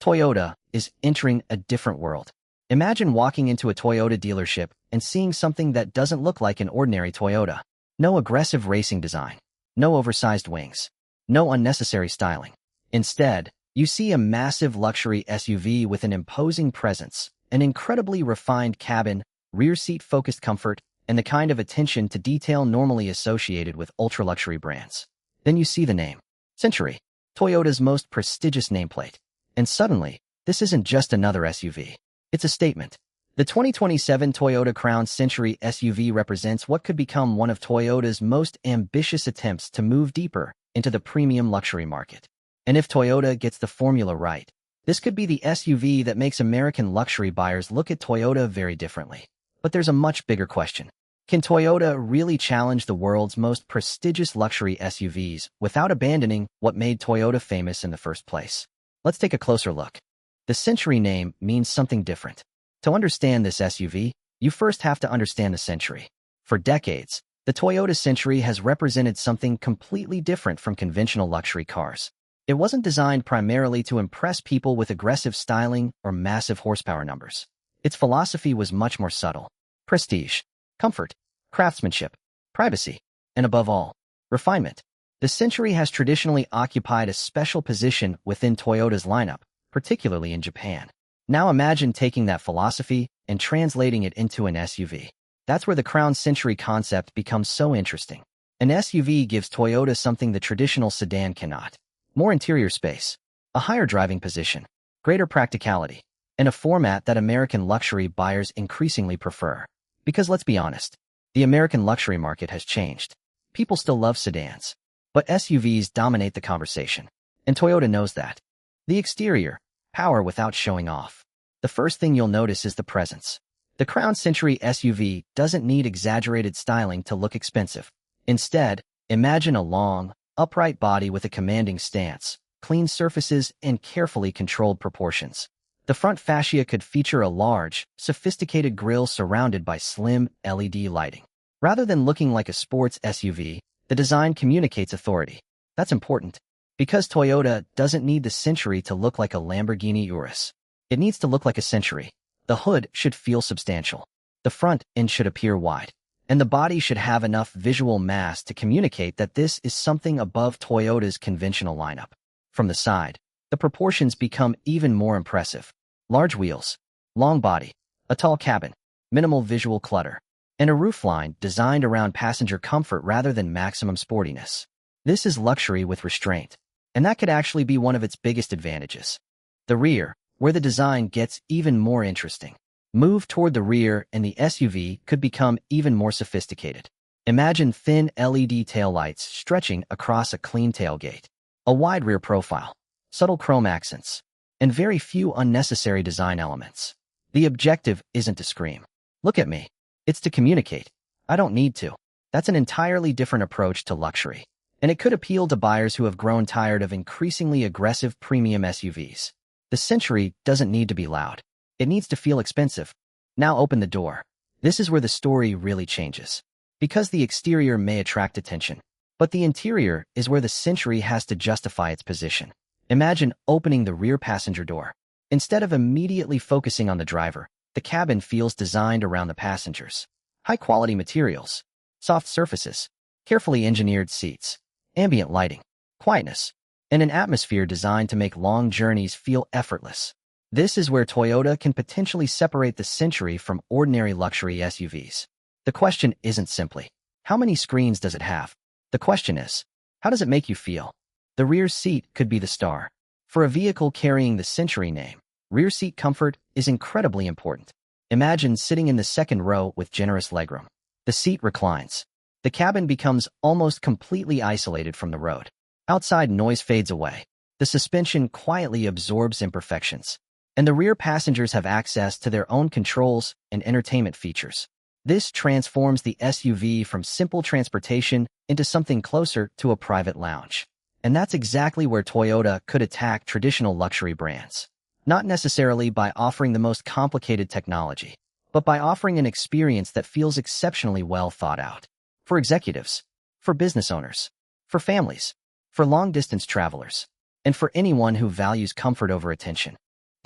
Toyota is entering a different world. Imagine walking into a Toyota dealership and seeing something that doesn't look like an ordinary Toyota. No aggressive racing design, no oversized wings, no unnecessary styling. Instead, you see a massive luxury SUV with an imposing presence, an incredibly refined cabin, rear seat-focused comfort, and the kind of attention to detail normally associated with ultra-luxury brands. Then you see the name, Century, Toyota's most prestigious nameplate. And suddenly, this isn't just another SUV. It's a statement. The 2027 Toyota Crown Century SUV represents what could become one of Toyota's most ambitious attempts to move deeper into the premium luxury market. And if Toyota gets the formula right, this could be the SUV that makes American luxury buyers look at Toyota very differently. But there's a much bigger question. Can Toyota really challenge the world's most prestigious luxury SUVs without abandoning what made Toyota famous in the first place? Let's take a closer look. The Century name means something different. To understand this SUV, you first have to understand the Century. For decades, the Toyota Century has represented something completely different from conventional luxury cars. It wasn't designed primarily to impress people with aggressive styling or massive horsepower numbers. Its philosophy was much more subtle. Prestige, comfort, craftsmanship, privacy, and above all, refinement. The Century has traditionally occupied a special position within Toyota's lineup, particularly in Japan. Now imagine taking that philosophy and translating it into an SUV. That's where the Crown Century concept becomes so interesting. An SUV gives Toyota something the traditional sedan cannot. More interior space, a higher driving position, greater practicality, and a format that American luxury buyers increasingly prefer. Because let's be honest, the American luxury market has changed. People still love sedans, but SUVs dominate the conversation. And Toyota knows that. The exterior, power without showing off. The first thing you'll notice is the presence. The Crown Century SUV doesn't need exaggerated styling to look expensive. Instead, imagine a long, upright body with a commanding stance, clean surfaces, and carefully controlled proportions. The front fascia could feature a large, sophisticated grille surrounded by slim LED lighting. Rather than looking like a sports SUV, the design communicates authority. That's important, because Toyota doesn't need the Century to look like a Lamborghini Urus. It needs to look like a Century. The hood should feel substantial. The front end should appear wide. And the body should have enough visual mass to communicate that this is something above Toyota's conventional lineup. From the side, the proportions become even more impressive. Large wheels, long body, a tall cabin, minimal visual clutter, and a roofline designed around passenger comfort rather than maximum sportiness. This is luxury with restraint, and that could actually be one of its biggest advantages. The rear, where the design gets even more interesting. Move toward the rear and the SUV could become even more sophisticated. Imagine thin LED taillights stretching across a clean tailgate, a wide rear profile, subtle chrome accents, and very few unnecessary design elements. The objective isn't to scream, "Look at me." It's to communicate, "I don't need to." That's an entirely different approach to luxury, and it could appeal to buyers who have grown tired of increasingly aggressive premium SUVs. The Century doesn't need to be loud. It needs to feel expensive. Now open the door. This is where the story really changes. Because the exterior may attract attention, but the interior is where the Century has to justify its position. Imagine opening the rear passenger door. Instead of immediately focusing on the driver, the cabin feels designed around the passengers. High-quality materials, soft surfaces, carefully engineered seats, ambient lighting, quietness, and an atmosphere designed to make long journeys feel effortless. This is where Toyota can potentially separate the Century from ordinary luxury SUVs. The question isn't simply, how many screens does it have? The question is, how does it make you feel? The rear seat could be the star. For a vehicle carrying the Century name, rear seat comfort is incredibly important. Imagine sitting in the second row with generous legroom. The seat reclines. The cabin becomes almost completely isolated from the road. Outside noise fades away. The suspension quietly absorbs imperfections. And the rear passengers have access to their own controls and entertainment features. This transforms the SUV from simple transportation into something closer to a private lounge. And that's exactly where Toyota could attack traditional luxury brands. Not necessarily by offering the most complicated technology, but by offering an experience that feels exceptionally well thought out. For executives, for business owners, for families, for long-distance travelers, and for anyone who values comfort over attention.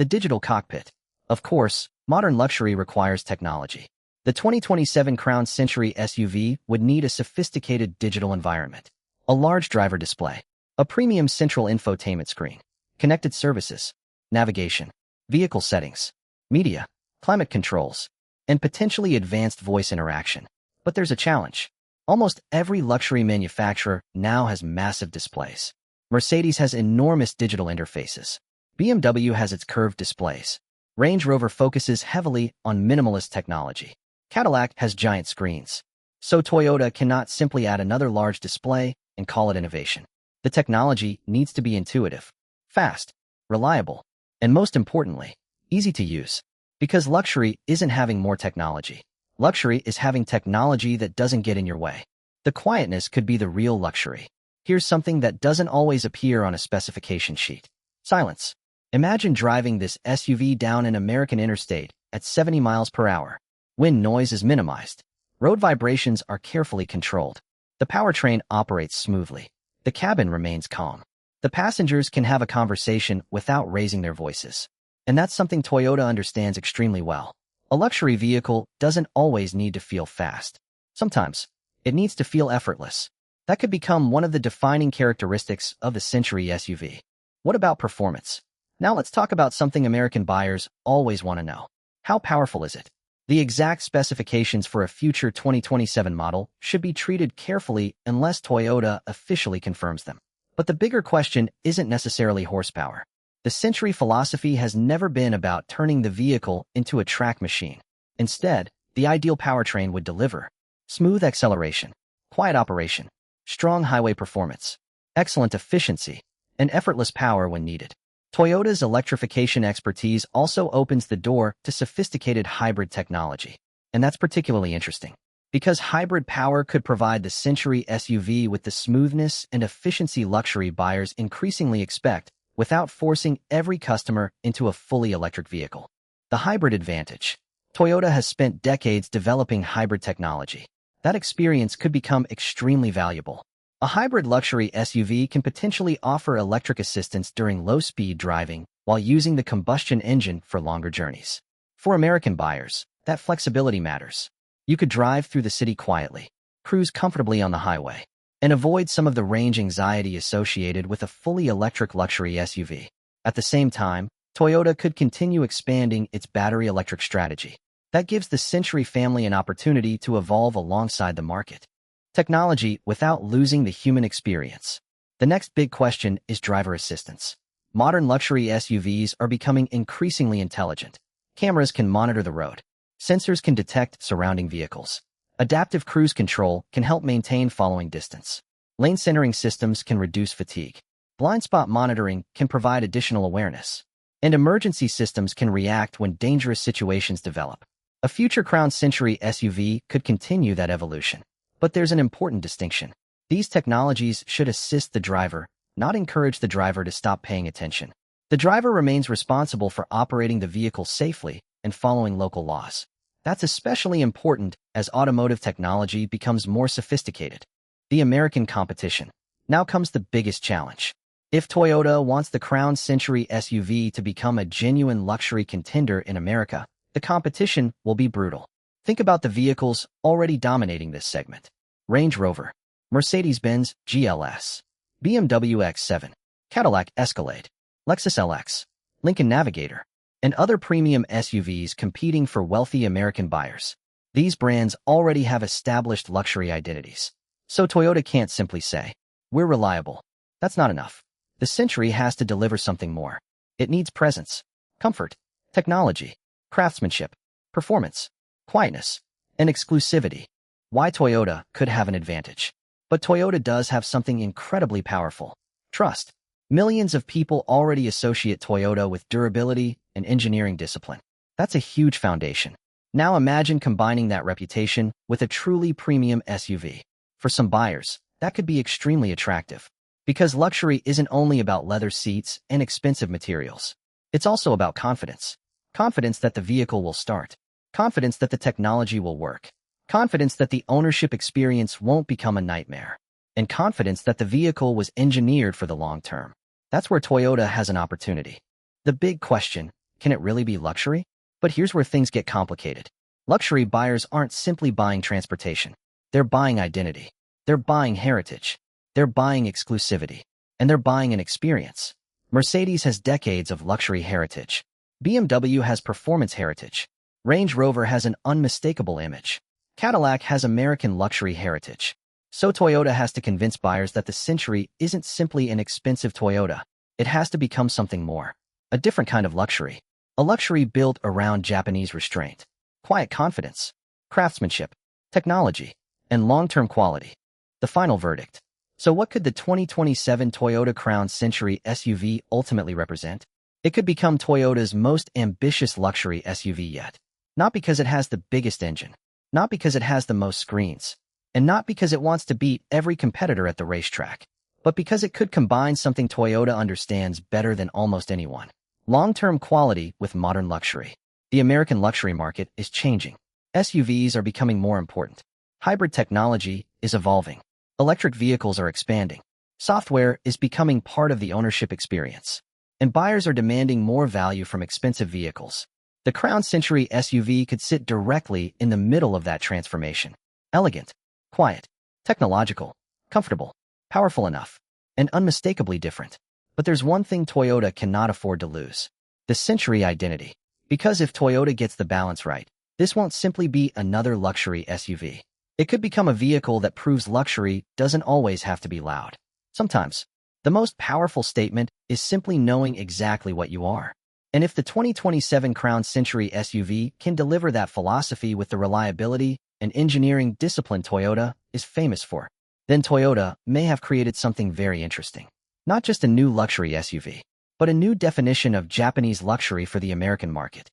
The digital cockpit. Of course, modern luxury requires technology. The 2027 Crown Century SUV would need a sophisticated digital environment, a large driver display, a premium central infotainment screen, connected services, navigation, vehicle settings, media, climate controls, and potentially advanced voice interaction. But there's a challenge. Almost every luxury manufacturer now has massive displays. Mercedes has enormous digital interfaces. BMW has its curved displays. Range Rover focuses heavily on minimalist technology. Cadillac has giant screens. So Toyota cannot simply add another large display and call it innovation. The technology needs to be intuitive, fast, reliable, and most importantly, easy to use. Because luxury isn't having more technology. Luxury is having technology that doesn't get in your way. The quietness could be the real luxury. Here's something that doesn't always appear on a specification sheet. Silence. Imagine driving this SUV down an American interstate at 70 miles per hour. Wind noise is minimized. Road vibrations are carefully controlled. The powertrain operates smoothly. The cabin remains calm. The passengers can have a conversation without raising their voices. And that's something Toyota understands extremely well. A luxury vehicle doesn't always need to feel fast. Sometimes, it needs to feel effortless. That could become one of the defining characteristics of the Century SUV. What about performance? Now let's talk about something American buyers always want to know. How powerful is it? The exact specifications for a future 2027 model should be treated carefully unless Toyota officially confirms them. But the bigger question isn't necessarily horsepower. The Century philosophy has never been about turning the vehicle into a track machine. Instead, the ideal powertrain would deliver smooth acceleration, quiet operation, strong highway performance, excellent efficiency, and effortless power when needed. Toyota's electrification expertise also opens the door to sophisticated hybrid technology. And that's particularly interesting, because hybrid power could provide the Century SUV with the smoothness and efficiency luxury buyers increasingly expect without forcing every customer into a fully electric vehicle. The hybrid advantage. Toyota has spent decades developing hybrid technology. That experience could become extremely valuable. A hybrid luxury SUV can potentially offer electric assistance during low-speed driving while using the combustion engine for longer journeys. For American buyers, that flexibility matters. You could drive through the city quietly, cruise comfortably on the highway, and avoid some of the range anxiety associated with a fully electric luxury SUV. At the same time, Toyota could continue expanding its battery electric strategy. That gives the Century family an opportunity to evolve alongside the market. Technology without losing the human experience. The next big question is driver assistance. Modern luxury SUVs are becoming increasingly intelligent. Cameras can monitor the road. Sensors can detect surrounding vehicles. Adaptive cruise control can help maintain following distance. Lane centering systems can reduce fatigue. Blind spot monitoring can provide additional awareness. And emergency systems can react when dangerous situations develop. A future Crown Century SUV could continue that evolution. But there's an important distinction. These technologies should assist the driver, not encourage the driver to stop paying attention. The driver remains responsible for operating the vehicle safely and following local laws. That's especially important as automotive technology becomes more sophisticated. The American competition. Now comes the biggest challenge. If Toyota wants the Crown Century SUV to become a genuine luxury contender in America, the competition will be brutal. Think about the vehicles already dominating this segment. Range Rover, Mercedes-Benz GLS, BMW X7, Cadillac Escalade, Lexus LX, Lincoln Navigator, and other premium SUVs competing for wealthy American buyers. These brands already have established luxury identities. So Toyota can't simply say, "We're reliable." That's not enough. The Century has to deliver something more. It needs presence, comfort, technology, craftsmanship, performance, quietness, and exclusivity. Why Toyota could have an advantage. But Toyota does have something incredibly powerful. Trust. Millions of people already associate Toyota with durability and engineering discipline. That's a huge foundation. Now imagine combining that reputation with a truly premium SUV. For some buyers, that could be extremely attractive. Because luxury isn't only about leather seats and expensive materials. It's also about confidence. Confidence that the vehicle will start. Confidence that the technology will work. Confidence that the ownership experience won't become a nightmare. And confidence that the vehicle was engineered for the long term. That's where Toyota has an opportunity. The big question, Can it really be luxury? But here's where things get complicated. Luxury buyers aren't simply buying transportation. They're buying identity. They're buying heritage. They're buying exclusivity. And they're buying an experience. Mercedes has decades of luxury heritage. BMW has performance heritage. Range Rover has an unmistakable image. Cadillac has American luxury heritage. So Toyota has to convince buyers that the Century isn't simply an expensive Toyota. It has to become something more. A different kind of luxury. A luxury built around Japanese restraint, quiet confidence, craftsmanship, technology, and long-term quality. The final verdict. So what could the 2027 Toyota Crown Century SUV ultimately represent? It could become Toyota's most ambitious luxury SUV yet. Not because it has the biggest engine, not because it has the most screens, and not because it wants to beat every competitor at the racetrack, but because it could combine something Toyota understands better than almost anyone. Long-term quality with modern luxury. The American luxury market is changing. SUVs are becoming more important. Hybrid technology is evolving. Electric vehicles are expanding. Software is becoming part of the ownership experience. And buyers are demanding more value from expensive vehicles. The Crown Century SUV could sit directly in the middle of that transformation. Elegant, quiet, technological, comfortable, powerful enough, and unmistakably different. But there's one thing Toyota cannot afford to lose. The Century identity. Because if Toyota gets the balance right, this won't simply be another luxury SUV. It could become a vehicle that proves luxury doesn't always have to be loud. Sometimes, the most powerful statement is simply knowing exactly what you are. And if the 2027 Crown Century SUV can deliver that philosophy with the reliability and engineering discipline Toyota is famous for, then Toyota may have created something very interesting. Not just a new luxury SUV, but a new definition of Japanese luxury for the American market.